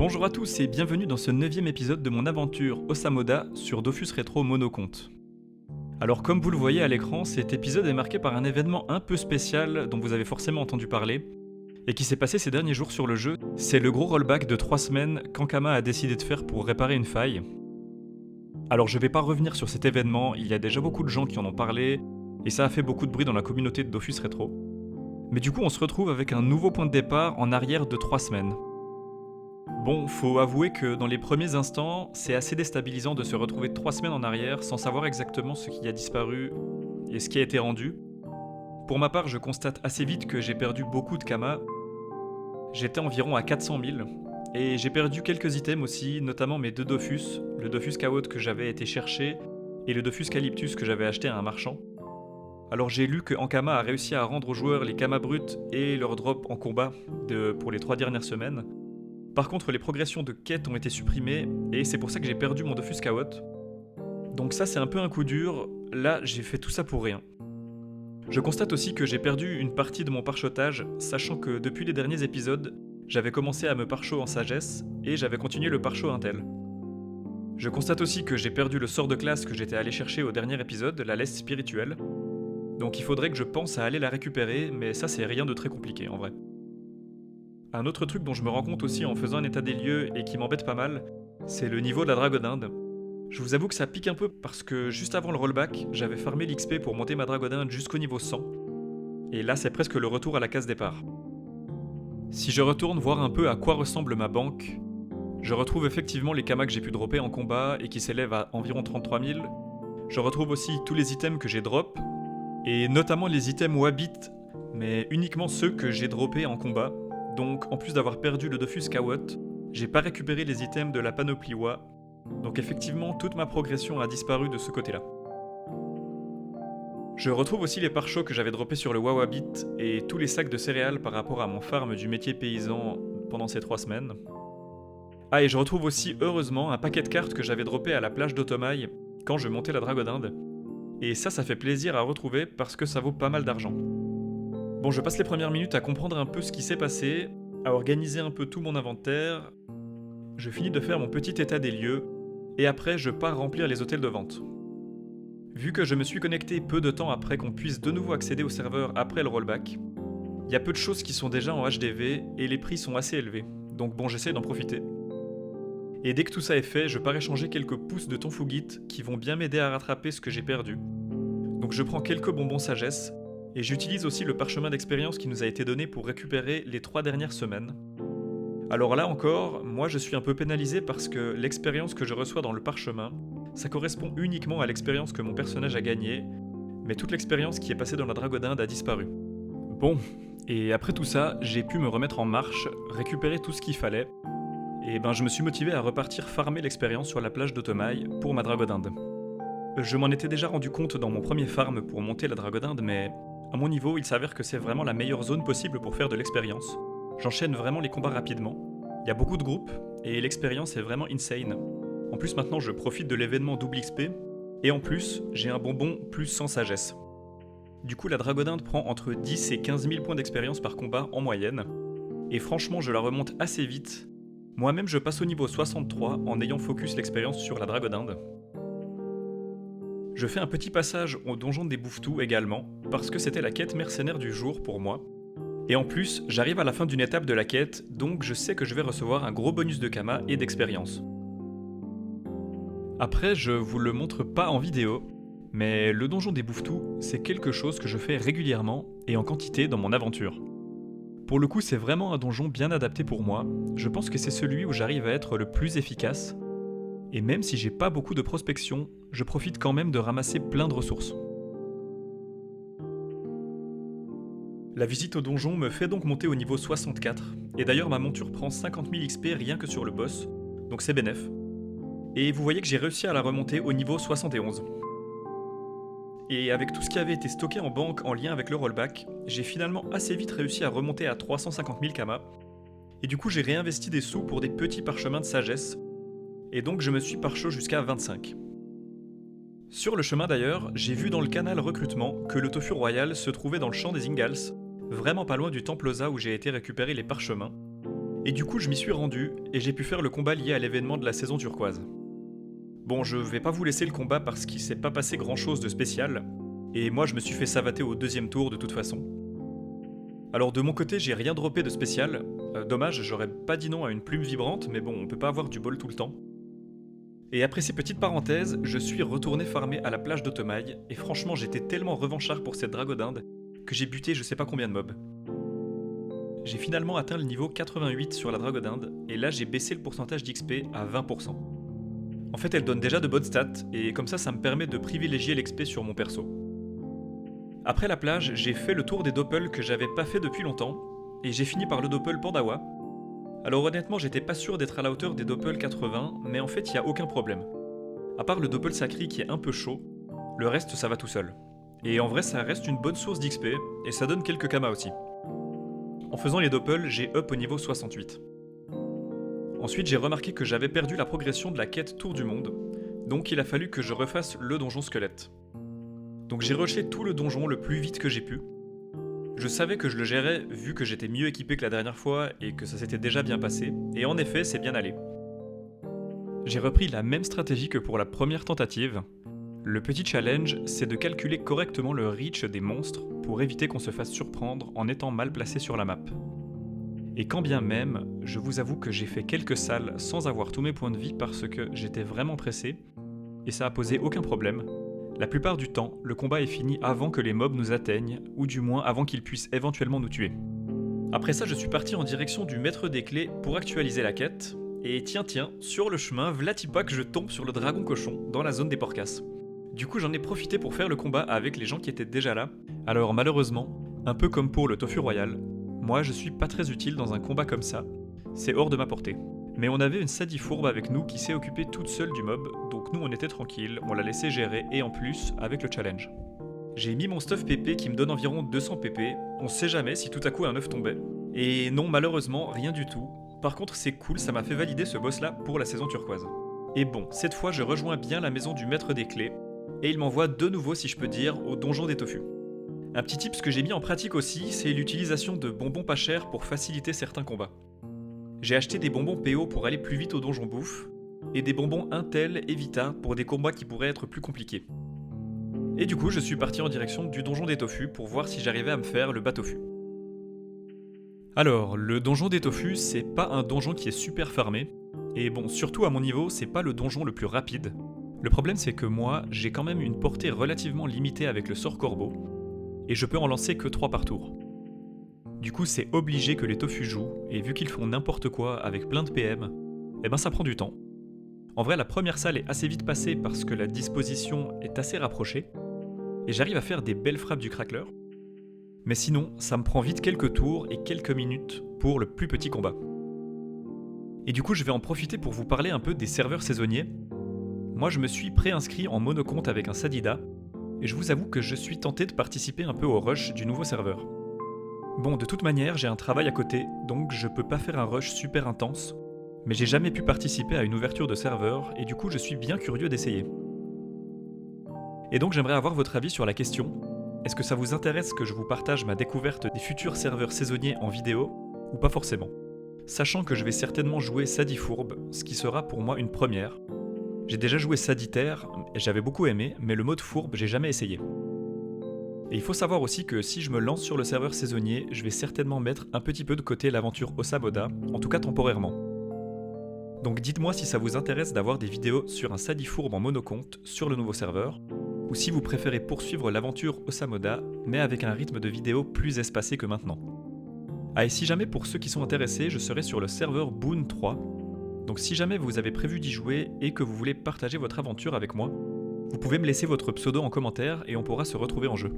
Bonjour à tous et bienvenue dans ce 9e épisode de mon aventure Osamoda sur Dofus Rétro Monoconte. Alors comme vous le voyez à l'écran, cet épisode est marqué par un événement un peu spécial dont vous avez forcément entendu parler et qui s'est passé ces derniers jours sur le jeu. C'est le gros rollback de 3 semaines qu'Ankama a décidé de faire pour réparer une faille. Alors je vais pas revenir sur cet événement, il y a déjà beaucoup de gens qui en ont parlé et ça a fait beaucoup de bruit dans la communauté de Dofus Rétro. Mais du coup on se retrouve avec un nouveau point de départ en arrière de 3 semaines. Bon, faut avouer que dans les premiers instants, c'est assez déstabilisant de se retrouver 3 semaines en arrière sans savoir exactement ce qui a disparu et ce qui a été rendu. Pour ma part, je constate assez vite que j'ai perdu beaucoup de Kama. J'étais environ à 400 000 et j'ai perdu quelques items aussi, notamment mes 2 Dofus, le Dofus Chaos que j'avais été chercher et le Dofus Calyptus que j'avais acheté à un marchand. Alors j'ai lu que Ankama a réussi à rendre aux joueurs les Kama bruts et leurs drops en combat pour les 3 dernières semaines. Par contre, les progressions de quêtes ont été supprimées, et c'est pour ça que j'ai perdu mon Dofus Chaos. Donc ça, c'est un peu un coup dur. Là, j'ai fait tout ça pour rien. Je constate aussi que j'ai perdu une partie de mon parchotage, sachant que depuis les derniers épisodes, j'avais commencé à me parcho en sagesse, et j'avais continué le parcho intel. Je constate aussi que j'ai perdu le sort de classe que j'étais allé chercher au dernier épisode, la laisse spirituelle. Donc il faudrait que je pense à aller la récupérer, mais ça c'est rien de très compliqué en vrai. Un autre truc dont je me rends compte aussi en faisant un état des lieux et qui m'embête pas mal, c'est le niveau de la Dragodinde. Je vous avoue que ça pique un peu parce que juste avant le rollback, j'avais farmé l'XP pour monter ma Dragodinde jusqu'au niveau 100. Et là c'est presque le retour à la case départ. Si je retourne voir un peu à quoi ressemble ma banque, je retrouve effectivement les kamas que j'ai pu dropper en combat et qui s'élèvent à environ 33 000. Je retrouve aussi tous les items que j'ai drop, et notamment les items Wabit, mais uniquement ceux que j'ai droppés en combat. Donc, en plus d'avoir perdu le Dofus Kawot, j'ai pas récupéré les items de la panoplie Wa. Donc effectivement, toute ma progression a disparu de ce côté-là. Je retrouve aussi les pare-chocs que j'avais droppés sur le Wawabit et tous les sacs de céréales par rapport à mon farm du métier paysan pendant ces 3 semaines. Ah, et je retrouve aussi, heureusement, un paquet de cartes que j'avais droppé à la plage d'Otomaï quand je montais la Dragodinde. Et ça fait plaisir à retrouver parce que ça vaut pas mal d'argent. Bon, je passe les premières minutes à comprendre un peu ce qui s'est passé, à organiser un peu tout mon inventaire. Je finis de faire mon petit état des lieux, et après je pars remplir les hôtels de vente. Vu que je me suis connecté peu de temps après qu'on puisse de nouveau accéder au serveur après le rollback, il y a peu de choses qui sont déjà en HDV et les prix sont assez élevés, donc bon, j'essaie d'en profiter. Et dès que tout ça est fait, je pars échanger quelques pouces de Tonfugit qui vont bien m'aider à rattraper ce que j'ai perdu. Donc je prends quelques bonbons sagesse, et j'utilise aussi le parchemin d'expérience qui nous a été donné pour récupérer les 3 dernières semaines. Alors là encore, moi je suis un peu pénalisé parce que l'expérience que je reçois dans le parchemin, ça correspond uniquement à l'expérience que mon personnage a gagnée, mais toute l'expérience qui est passée dans la Dragodinde a disparu. Bon, et après tout ça, j'ai pu me remettre en marche, récupérer tout ce qu'il fallait, et je me suis motivé à repartir farmer l'expérience sur la plage d'Otomaï pour ma Dragodinde. Je m'en étais déjà rendu compte dans mon premier farm pour monter la Dragodinde, mais à mon niveau, il s'avère que c'est vraiment la meilleure zone possible pour faire de l'expérience. J'enchaîne vraiment les combats rapidement. Il y a beaucoup de groupes, et l'expérience est vraiment insane. En plus, maintenant, je profite de l'événement double XP, et en plus, j'ai un bonbon plus 100 sagesse. Du coup, la Dragodinde prend entre 10 et 15 000 points d'expérience par combat en moyenne, et franchement, je la remonte assez vite. Moi-même, je passe au niveau 63 en ayant focus l'expérience sur la Dragodinde. Je fais un petit passage au donjon des Bouffetous également, parce que c'était la quête mercenaire du jour pour moi. Et en plus, j'arrive à la fin d'une étape de la quête, donc je sais que je vais recevoir un gros bonus de Kama et d'expérience. Après, je vous le montre pas en vidéo, mais le donjon des Bouffetous, c'est quelque chose que je fais régulièrement et en quantité dans mon aventure. Pour le coup, c'est vraiment un donjon bien adapté pour moi, je pense que c'est celui où j'arrive à être le plus efficace. Et même si j'ai pas beaucoup de prospection, je profite quand même de ramasser plein de ressources. La visite au donjon me fait donc monter au niveau 64, et d'ailleurs ma monture prend 50 000 XP rien que sur le boss, donc c'est bénef. Et vous voyez que j'ai réussi à la remonter au niveau 71. Et avec tout ce qui avait été stocké en banque en lien avec le rollback, j'ai finalement assez vite réussi à remonter à 350 000 Kama, et du coup j'ai réinvesti des sous pour des petits parchemins de sagesse, et donc je me suis parcho jusqu'à 25. Sur le chemin d'ailleurs, j'ai vu dans le canal recrutement que le tofu royal se trouvait dans le champ des Ingalls, vraiment pas loin du temple Oza où j'ai été récupérer les parchemins, Et du coup, je m'y suis rendu et j'ai pu faire le combat lié à l'événement de la saison turquoise. Bon, je vais pas vous laisser le combat parce qu'il s'est pas passé grand chose de spécial, et moi je me suis fait savater au deuxième tour de toute façon. Alors de mon côté, j'ai rien droppé de spécial. Dommage, j'aurais pas dit non à une plume vibrante, mais bon, on peut pas avoir du bol tout le temps. Et après ces petites parenthèses, je suis retourné farmer à la plage d'Automaille, et franchement j'étais tellement revanchard pour cette dragodinde que j'ai buté je sais pas combien de mobs. J'ai finalement atteint le niveau 88 sur la dragodinde, et là j'ai baissé le pourcentage d'XP à 20%. En fait elle donne déjà de bonnes stats, et comme ça me permet de privilégier l'XP sur mon perso. Après la plage, j'ai fait le tour des doppels que j'avais pas fait depuis longtemps, et j'ai fini par le doppel Pandawa. Alors honnêtement j'étais pas sûr d'être à la hauteur des doppels 80, mais en fait y a aucun problème. À part le doppel Sacri qui est un peu chaud, le reste ça va tout seul. Et en vrai ça reste une bonne source d'XP, et ça donne quelques kamas aussi. En faisant les doppels, j'ai up au niveau 68. Ensuite j'ai remarqué que j'avais perdu la progression de la quête Tour du Monde, donc il a fallu que je refasse le donjon squelette. Donc j'ai rushé tout le donjon le plus vite que j'ai pu. Je savais que je le gérais vu que j'étais mieux équipé que la dernière fois et que ça s'était déjà bien passé, et en effet c'est bien allé. J'ai repris la même stratégie que pour la première tentative. Le petit challenge, c'est de calculer correctement le reach des monstres pour éviter qu'on se fasse surprendre en étant mal placé sur la map. Et quand bien même, je vous avoue que j'ai fait quelques salles sans avoir tous mes points de vie parce que j'étais vraiment pressé, et ça a posé aucun problème. La plupart du temps, le combat est fini avant que les mobs nous atteignent, ou du moins avant qu'ils puissent éventuellement nous tuer. Après ça, je suis parti en direction du maître des clés pour actualiser la quête, et tiens, sur le chemin, vlatipa que je tombe sur le dragon cochon dans la zone des porcasses. Du coup, j'en ai profité pour faire le combat avec les gens qui étaient déjà là. Alors malheureusement, un peu comme pour le tofu royal, moi je suis pas très utile dans un combat comme ça, c'est hors de ma portée. Mais on avait une Sadie fourbe avec nous qui s'est occupée toute seule du mob, donc nous on était tranquille, on l'a laissé gérer et en plus avec le challenge. J'ai mis mon stuff PP qui me donne environ 200 PP, on sait jamais si tout à coup un œuf tombait. Et non malheureusement rien du tout, par contre c'est cool, ça m'a fait valider ce boss là pour la saison turquoise. Et bon, cette fois je rejoins bien la maison du maître des clés, et il m'envoie de nouveau si je peux dire au donjon des tofus. Un petit tips que j'ai mis en pratique aussi, c'est l'utilisation de bonbons pas chers pour faciliter certains combats. J'ai acheté des bonbons PO pour aller plus vite au donjon bouffe, et des bonbons Intel et Vita pour des combats qui pourraient être plus compliqués. Et du coup, je suis parti en direction du donjon des tofus pour voir si j'arrivais à me faire le bas-tofu. Alors, le donjon des tofus, c'est pas un donjon qui est super farmé, et bon, surtout à mon niveau, c'est pas le donjon le plus rapide. Le problème c'est que moi, j'ai quand même une portée relativement limitée avec le sort corbeau, et je peux en lancer que 3 par tour. Du coup c'est obligé que les tofus jouent, et vu qu'ils font n'importe quoi avec plein de PM, eh ben ça prend du temps. En vrai la première salle est assez vite passée parce que la disposition est assez rapprochée, et j'arrive à faire des belles frappes du crackler, mais sinon ça me prend vite quelques tours et quelques minutes pour le plus petit combat. Et du coup je vais en profiter pour vous parler un peu des serveurs saisonniers. Moi je me suis préinscrit en monocompte avec un Sadida, et je vous avoue que je suis tenté de participer un peu au rush du nouveau serveur. Bon, de toute manière, j'ai un travail à côté, donc je peux pas faire un rush super intense, mais j'ai jamais pu participer à une ouverture de serveur, et du coup je suis bien curieux d'essayer. Et donc j'aimerais avoir votre avis sur la question, est-ce que ça vous intéresse que je vous partage ma découverte des futurs serveurs saisonniers en vidéo, ou pas forcément? Sachant que je vais certainement jouer Sadie Fourbe, ce qui sera pour moi une première. J'ai déjà joué Saditaire, et j'avais beaucoup aimé, mais le mode fourbe, j'ai jamais essayé. Et il faut savoir aussi que si je me lance sur le serveur saisonnier, je vais certainement mettre un petit peu de côté l'aventure Osamoda, en tout cas temporairement. Donc dites-moi si ça vous intéresse d'avoir des vidéos sur un Sadie fourbe en monocompte sur le nouveau serveur, ou si vous préférez poursuivre l'aventure Osamoda, mais avec un rythme de vidéo plus espacé que maintenant. Ah et si jamais pour ceux qui sont intéressés, je serai sur le serveur Boon 3, donc si jamais vous avez prévu d'y jouer et que vous voulez partager votre aventure avec moi, vous pouvez me laisser votre pseudo en commentaire et on pourra se retrouver en jeu.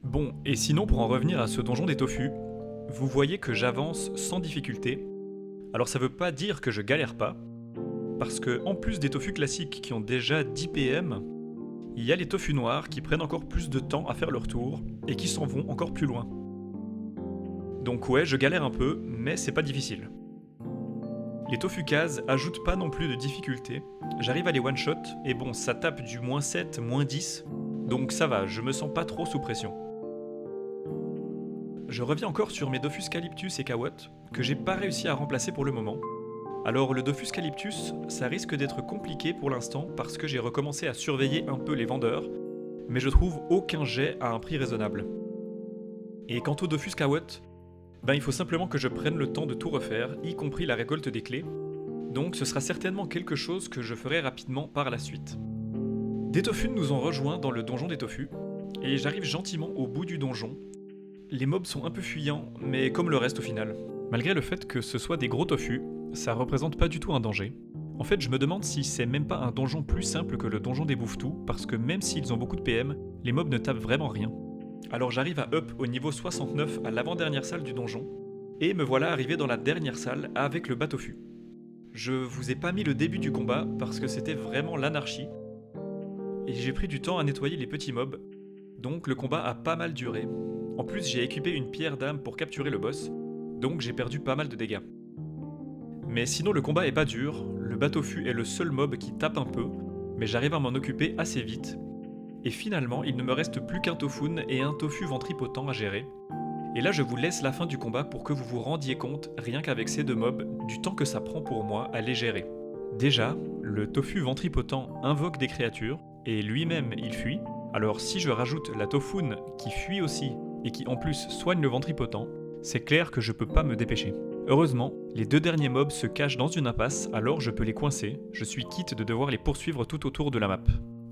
Bon, et sinon pour en revenir à ce donjon des tofus, vous voyez que j'avance sans difficulté. Alors ça veut pas dire que je galère pas, parce que en plus des tofus classiques qui ont déjà 10 PM, il y a les tofus noirs qui prennent encore plus de temps à faire leur tour et qui s'en vont encore plus loin. Donc ouais, je galère un peu, mais c'est pas difficile. Les Tofukaze ajoutent pas non plus de difficulté, j'arrive à les one-shot, et bon, ça tape du -7, -10, donc ça va, je me sens pas trop sous pression. je reviens encore sur mes Dofus Calyptus et Kawot, que j'ai pas réussi à remplacer pour le moment. Alors le Dofus Calyptus, ça risque d'être compliqué pour l'instant parce que j'ai recommencé à surveiller un peu les vendeurs, mais je trouve aucun jet à un prix raisonnable. Et quant au Dofus Kawot, il faut simplement que je prenne le temps de tout refaire, y compris la récolte des clés, donc ce sera certainement quelque chose que je ferai rapidement par la suite. Des Tofus nous ont rejoints dans le donjon des Tofus, et j'arrive gentiment au bout du donjon. Les mobs sont un peu fuyants, mais comme le reste au final. Malgré le fait que ce soit des gros Tofus, ça représente pas du tout un danger. En fait, je me demande si c'est même pas un donjon plus simple que le donjon des Bouffetous, parce que même s'ils ont beaucoup de PM, les mobs ne tapent vraiment rien. Alors j'arrive à up au niveau 69 à l'avant-dernière salle du donjon, et me voilà arrivé dans la dernière salle avec le Batofu. Je vous ai pas mis le début du combat parce que c'était vraiment l'anarchie, et j'ai pris du temps à nettoyer les petits mobs, donc le combat a pas mal duré. En plus j'ai équipé une pierre d'âme pour capturer le boss, donc j'ai perdu pas mal de dégâts. Mais sinon le combat est pas dur, le Batofu est le seul mob qui tape un peu, mais j'arrive à m'en occuper assez vite. Et finalement, il ne me reste plus qu'un Tofun et un Tofu ventripotent à gérer. Et là, je vous laisse la fin du combat pour que vous vous rendiez compte, rien qu'avec ces deux mobs, du temps que ça prend pour moi à les gérer. Déjà, le Tofu ventripotent invoque des créatures, et lui-même il fuit. Alors si je rajoute la Tofun qui fuit aussi, et qui en plus soigne le ventripotent, c'est clair que je peux pas me dépêcher. Heureusement, les deux derniers mobs se cachent dans une impasse, alors je peux les coincer, je suis quitte de devoir les poursuivre tout autour de la map.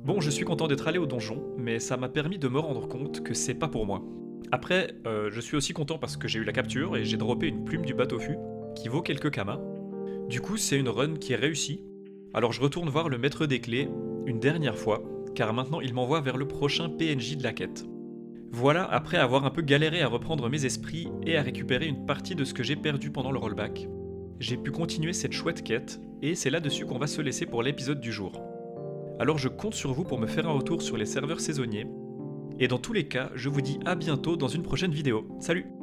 Bon, je suis content d'être allé au donjon, mais ça m'a permis de me rendre compte que c'est pas pour moi. Après, je suis aussi content parce que j'ai eu la capture et j'ai droppé une plume du Batofu, qui vaut quelques kamas. Du coup, c'est une run qui est réussie. Alors je retourne voir le maître des clés, une dernière fois, car maintenant il m'envoie vers le prochain PNJ de la quête. Voilà, après avoir un peu galéré à reprendre mes esprits et à récupérer une partie de ce que j'ai perdu pendant le rollback, j'ai pu continuer cette chouette quête, et c'est là-dessus qu'on va se laisser pour l'épisode du jour. Alors je compte sur vous pour me faire un retour sur les serveurs saisonniers, et dans tous les cas, je vous dis à bientôt dans une prochaine vidéo. Salut!